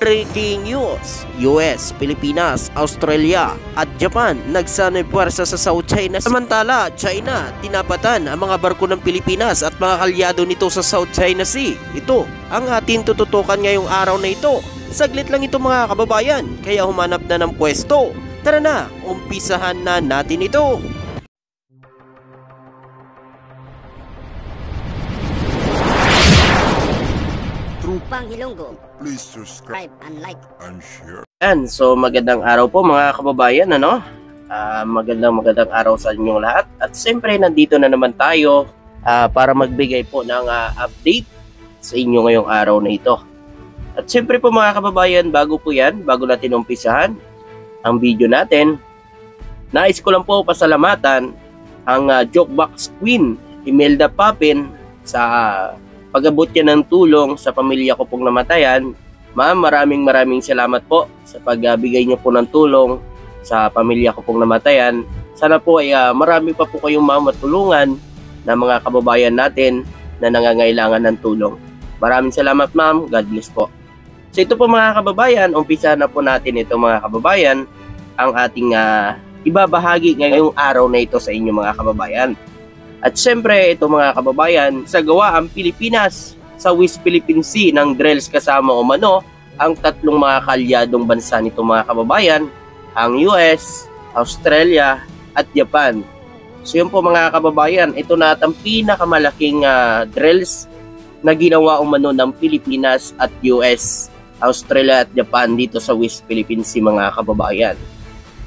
Breaking news! US, Pilipinas, Australia at Japan nagsanay puwersa sa South China. Samantala, China tinapatan ang mga barko ng Pilipinas at mga kalyado nito sa South China Sea. Ito ang ating tututukan ngayong araw na ito. Saglit lang ito mga kababayan, kaya humanap na ng pwesto. Tara na, umpisahan na natin ito. Trupang Hilonggo. Please subscribe and like and share. Yan, so magandang araw po mga kababayan, magandang araw sa inyong lahat. At siyempre nandito na naman tayo para magbigay po ng update sa inyo ngayong araw na ito. At siyempre po mga kababayan, bago natin umpisahan ang video natin, nais ko lang po pasalamatan ang Jokebox Queen, Imelda Papin, sa pag-abot niya ng tulong sa pamilya ko pong namatayan. Ma'am, maraming salamat po sa pagbigay niyo po ng tulong sa pamilya ko pong namatayan. Sana po ay marami pa po kayong matulungan na mga kababayan natin na nangangailangan ng tulong. Maraming salamat ma'am, God bless po. So ito po mga kababayan, umpisa na po natin ito mga kababayan, ang ating ibabahagi ngayong araw na ito sa inyo mga kababayan. At siyempre, ito mga kababayan, sa gawa ang Pilipinas sa West Philippine Sea ng drills kasama umano ang tatlong mga kalyadong bansa nito mga kababayan, ang US, Australia at Japan. So yun po mga kababayan, ito na at ang pinakamalaking drills na ginawa umano ng Pilipinas at US, Australia at Japan dito sa West Philippine Sea mga kababayan.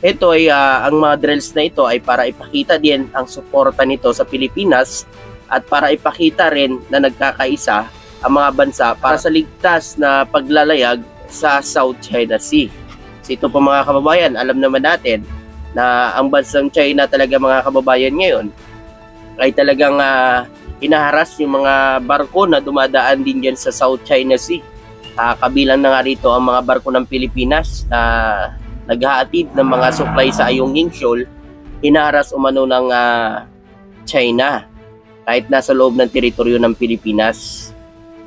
Ito ay ang mga drills na ito ay para ipakita din ang suporta nito sa Pilipinas at para ipakita rin na nagkakaisa ang mga bansa para sa ligtas na paglalayag sa South China Sea. So ito po mga kababayan, alam naman natin na ang bansang China talaga mga kababayan ngayon ay talagang inaharas yung mga barko na dumadaan din dyan sa South China Sea. Kabilang na nga rito ang mga barko ng Pilipinas na naghahatid ng mga supply sa Ayungin Shoal, hinaharas umano ng China kahit nasa loob ng teritoryo ng Pilipinas.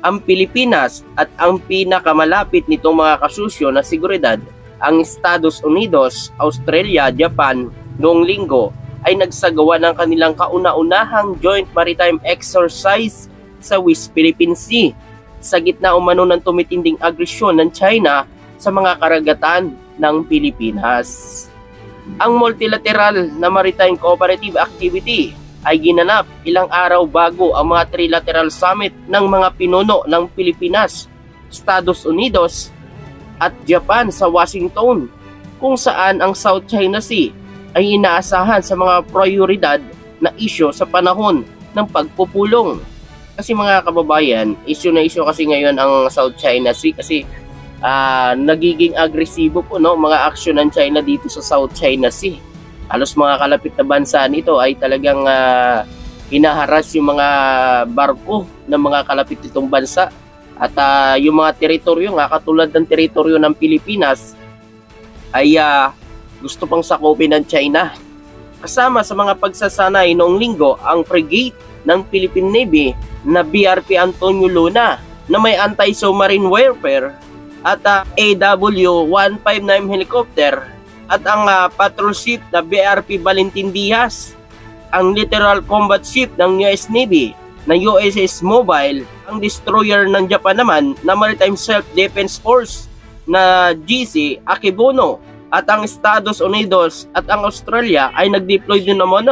Ang Pilipinas at ang pinakamalapit nitong mga kasusyo na seguridad, ang Estados Unidos, Australia, Japan, noong linggo ay nagsagawa ng kanilang kauna-unahang joint maritime exercise sa West Philippine Sea sa gitna umano ng tumitinding agresyon ng China sa mga karagatan ng Pilipinas. Ang multilateral na maritime cooperative activity ay ginanap ilang araw bago ang mga trilateral summit ng mga pinuno ng Pilipinas, Estados Unidos at Japan sa Washington, kung saan ang South China Sea ay inaasahan sa mga prioridad na isyu sa panahon ng pagpupulong. Kasi mga kababayan, issue na issue kasi ngayon ang South China Sea kasi nagiging agresibo po mga aksyon ng China dito sa South China Sea. Halos mga kalapit na bansa nito ay talagang hinaharas yung mga barko ng mga kalapit nitong bansa. At yung mga teritoryo katulad ng teritoryo ng Pilipinas ay gusto pang sakupin ng China. Kasama sa mga pagsasanay noong linggo ang frigate ng Philippine Navy na BRP Antonio Luna na may anti-submarine warfare at AW-159 helicopter at ang patrol ship na BRP Valentin Diaz, ang littoral combat ship ng US Navy na USS Mobile, ang destroyer ng Japan naman na Maritime Self-Defense Force na GC Akebono, at ang Estados Unidos at ang Australia ay nag-deploy din naman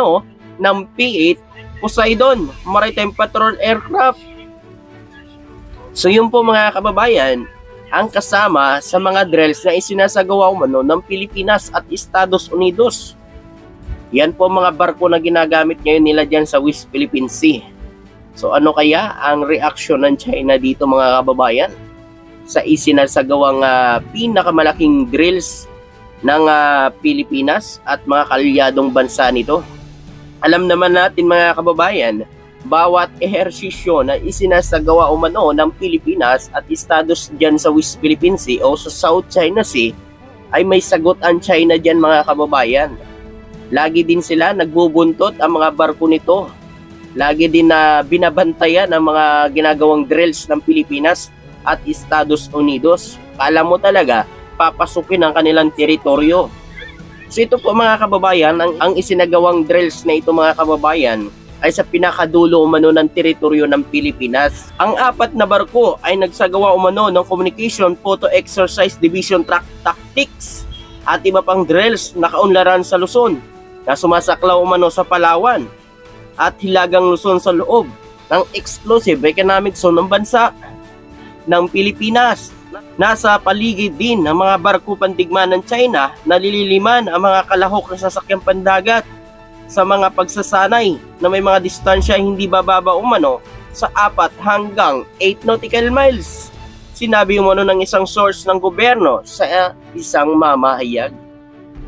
ng P-8 Poseidon Maritime Patrol Aircraft. So yun po mga kababayan, ang kasama sa mga drills na isinasagawa umano ng Pilipinas at Estados Unidos. Yan po mga barko na ginagamit ngayon nila dyan sa West Philippine Sea. So ano kaya ang reaksyon ng China dito mga kababayan sa isinasagawang pinakamalaking drills ng Pilipinas at mga kalyadong bansa nito? Alam naman natin mga kababayan, bawat ehersisyo na isinasagawa umano ng Pilipinas at Estados dyan sa West Philippine Sea o sa South China Sea ay may sagot ang China dyan mga kababayan. Lagi din sila nagbubuntot ang mga barko nito. Lagi din na binabantayan ang mga ginagawang drills ng Pilipinas at Estados Unidos. Kala mo talaga papasukin ang kanilang teritoryo. So ito po mga kababayan, ang isinagawang drills na ito mga kababayan ay sa pinakadulo umano ng teritoryo ng Pilipinas. Ang 4 na barko ay nagsagawa umano ng Communication, Photo Exercise, Division Tactics at iba pang drills na kaunlaran sa Luzon na sumasaklaw umano sa Palawan at Hilagang Luzon sa loob ng exclusive economic zone ng bansa ng Pilipinas. Nasa paligid din ng mga barko pandigma ng China na nililiman ang mga kalahok ng sasakyang pandagat sa mga pagsasanay na may mga distansya hindi bababa umano sa 4 hanggang 8 nautical miles. Sinabi umano ng isang source ng gobyerno sa isang mamahayag.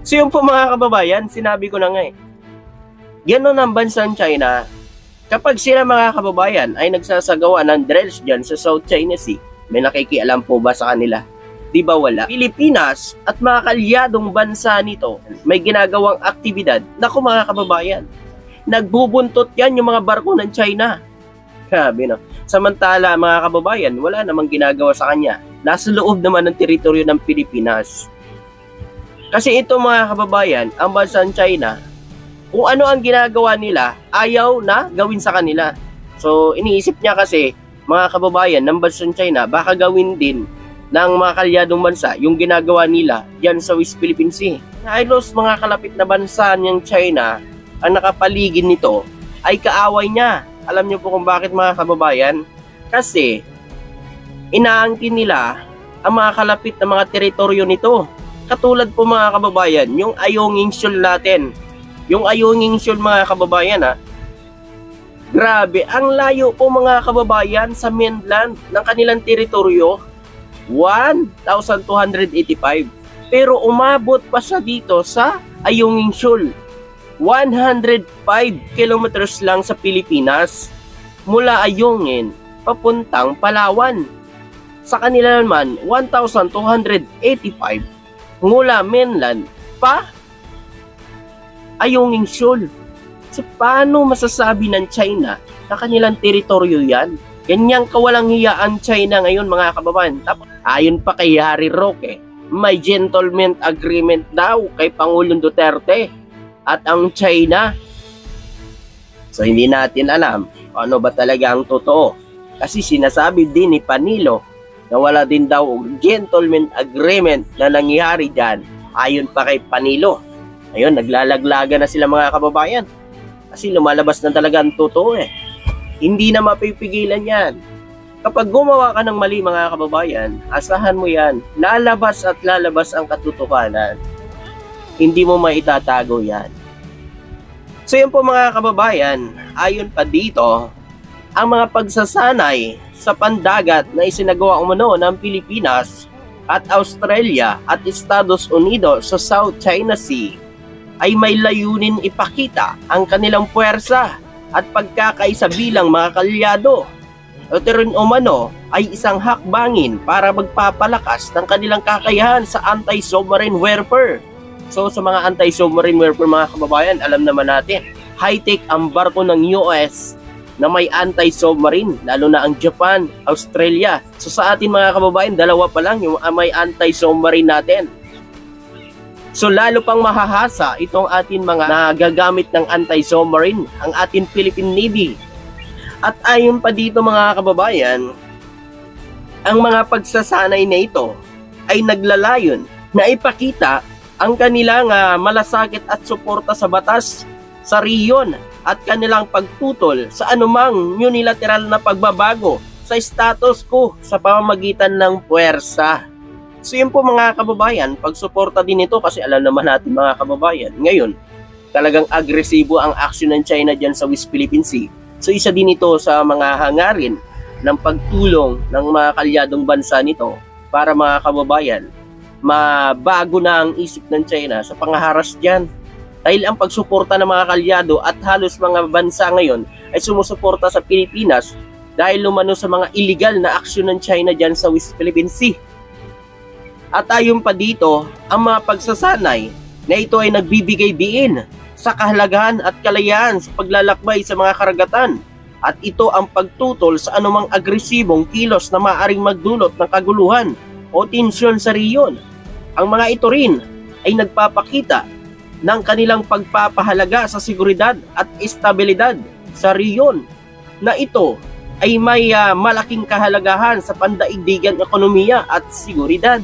So yun po mga kababayan, sinabi ko na nga Ganon ang bansang China. Kapag sila mga kababayan ay nagsasagawa ng drills dyan sa South China Sea, may nakikialam po ba sa kanila? Di ba wala? Pilipinas at mga kalyadong bansa nito may ginagawang aktibidad. Naku mga kababayan, nagbubuntot yan yung mga barko ng China. Grabe no. Samantala mga kababayan, wala namang ginagawa sa kanya. Nasa loob naman ng teritoryo ng Pilipinas. Kasi ito mga kababayan, ang bansang China, kung ano ang ginagawa nila, ayaw na gawin sa kanila. So iniisip niya kasi, mga kababayan ng bansang China, baka gawin din ng mga kalyadong bansa yung ginagawa nila yan sa West Philippine Sea. Halos mga kalapit na bansa niyang China, ang nakapaligid nito ay kaaway niya. Alam niyo po kung bakit mga kababayan? Kasi inaangkin nila ang mga kalapit na mga teritoryo nito. Katulad po mga kababayan, yung Ayungin Shoal natin. Yung Ayungin Shoal mga kababayan grabe, ang layo po mga kababayan sa mainland ng kanilang teritoryo. 1,285. Pero umabot pa siya dito sa Ayungin Shoal. 105 kilometers lang sa Pilipinas. Mula Ayungin, papuntang Palawan. Sa kanila naman, 1,285 mula mainland pa Ayungin Shoal. So, paano masasabi ng China na kanilang teritoryo yan? Ganyang kawalang hiya ang China ngayon mga kababayan. Tapos, ayon pa kay Harry Roque, may gentleman agreement daw kay Pangulong Duterte at ang China. So hindi natin alam ano ba talaga ang totoo. Kasi sinasabi din ni Panilo na wala din daw gentleman agreement na nangyari dyan. Ayon pa kay Panilo. Ayun, naglalaglaga na sila mga kababayan. Kasi lumalabas na talaga ang totoo Hindi na mapipigilan yan. Kapag gumawa ka ng mali mga kababayan, asahan mo yan. Lalabas at lalabas ang katotohanan. Hindi mo maitatago yan. So yun po mga kababayan, ayon pa dito, ang mga pagsasanay sa pandagat na isinagawa umano ng Pilipinas at Australia at Estados Unidos sa South China Sea ay may layunin ipakita ang kanilang puwersa at pagkakaisa bilang mga kalyado. Ito rin umano ay isang hakbangin para magpapalakas ng kanilang kakayahan sa anti-submarine warfare. So sa mga anti-submarine warfare mga kababayan, alam naman natin, high-tech ang barko ng US na may anti-submarine, lalo na ang Japan, Australia. So sa atin mga kababayan, dalawa pa lang yung may anti-submarine natin. So lalo pang mahahasa itong atin mga nagagamit ng anti-submarine, ang atin Philippine Navy. At ayon pa dito mga kababayan, ang mga pagsasanay na ito ay naglalayon na ipakita ang kanilang malasakit at suporta sa batas sa riyon at kanilang pagtutol sa anumang unilateral na pagbabago sa status quo sa pamamagitan ng puwersa. So yun po mga kababayan, pagsuporta din ito kasi alam naman natin mga kababayan, ngayon talagang agresibo ang aksyon ng China dyan sa West Philippine Sea. So isa din ito sa mga hangarin ng pagtulong ng mga kalyadong bansa nito para mga kababayan, mabago na ang isip ng China sa pangaharas dyan. Dahil ang pagsuporta ng mga kalyado at halos mga bansa ngayon ay sumusuporta sa Pilipinas dahil lumano sa mga illegal na aksyon ng China dyan sa West Philippine Sea. At ayon pa dito, ang mga pagsasanay na ito ay nagbibigay diin sa kahalagahan at kalayaan sa paglalakbay sa mga karagatan. At ito ang pagtutol sa anumang agresibong kilos na maaaring magdulot ng kaguluhan o tensyon sa riyon. Ang mga ito rin ay nagpapakita ng kanilang pagpapahalaga sa seguridad at estabilidad sa riyon na ito ay may malaking kahalagahan sa pandaigdigan ekonomiya at seguridad.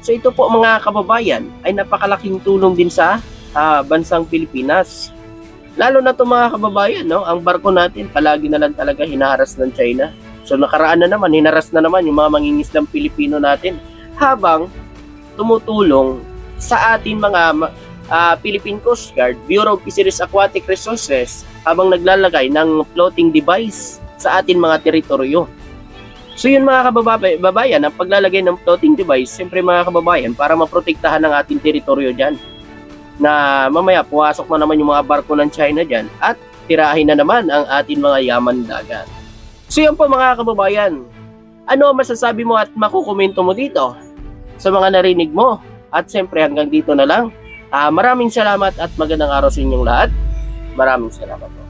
So ito po mga kababayan ay napakalaking tulong din sa bansang Pilipinas. Lalo na ito mga kababayan, no? Ang barko natin palagi na lang talaga hinaharas ng China. So nakaraan na naman, hinaras na naman yung mga mangingisdang Pilipino natin habang tumutulong sa ating mga Philippine Coast Guard, Bureau of Fisheries Aquatic Resources habang naglalagay ng floating device sa ating mga teritoryo. So yun mga kababayan, ang paglalagay ng floating device, siyempre mga kababayan, para maprotektahan ang ating teritoryo dyan. Na mamaya puwasok na naman yung mga barko ng China dyan at tirahin na naman ang ating mga yaman dagat. So yun po mga kababayan, ano masasabi mo at makukomento mo dito sa mga narinig mo? At siyempre hanggang dito na lang. Maraming salamat at magandang araw sa inyong lahat. Maraming salamat po.